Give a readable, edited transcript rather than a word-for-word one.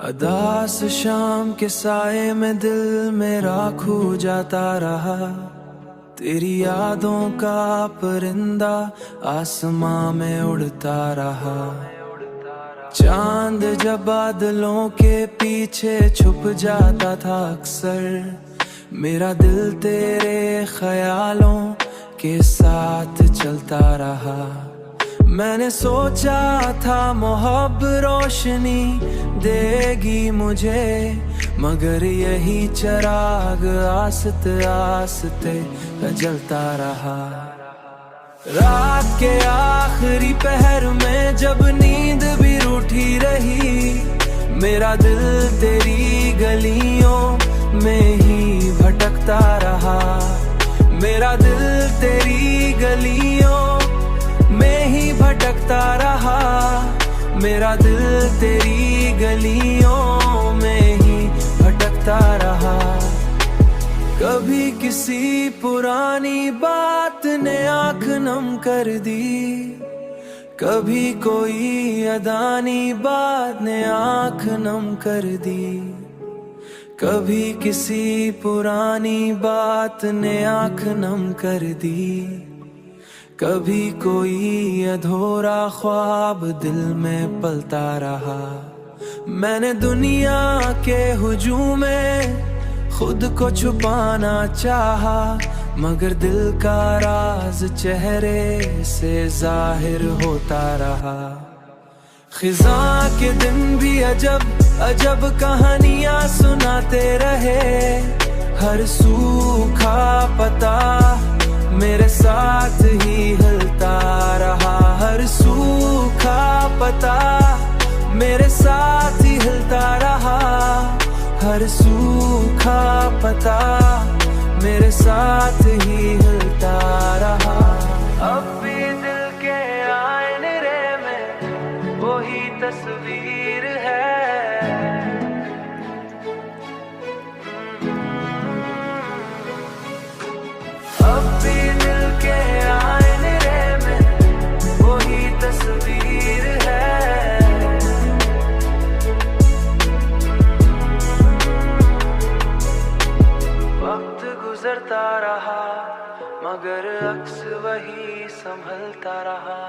अदास शाम के साए में दिल मेरा खो जाता रहा। तेरी यादों का परिंदा आसमां में उड़ता रहा। चांद जब बादलों के पीछे छुप जाता था अक्सर, मेरा दिल तेरे ख्यालों के साथ चलता रहा। मैंने सोचा था मोहब्बत रोशनी देगी मुझे, मगर यही चिराग आस्ते आस्ते जलता रहा। रात के आखिरी पहर में जब नींद भी रूठी रही, मेरा दिल तेरी गलियों में ही भटकता रहा। मेरा दिल तेरी गलियों में ही भटकता रहा। मेरा दिल तेरी गलियों में ही भटकता रहा। कभी किसी पुरानी बात ने आँख नम कर दी, कभी कोई अदानी बात ने आँख नम कर दी। कभी किसी पुरानी बात ने आँख नम कर दी, कभी कोई अधूरा ख्वाब दिल में पलता रहा। मैंने दुनिया के हुजूम में खुद को छुपाना चाहा, मगर दिल का राज चेहरे से जाहिर होता रहा। खिज़ां के दिन भी अजब अजब कहानियां सुनाते रहे। हर सूखा पत्ता मेरे साथ ही हिलता रहा। हर सूखा पत्ता मेरे साथ ही हिलता रहा। हर सूखा पत्ता मेरे साथ ही हिलता रहा। अब भी दिल के आईने में वही तस्वीर है। अब भी दिल के आईने में वही तस्वीर है। वक्त गुजरता रहा, मगर अक्स वही संभलता रहा।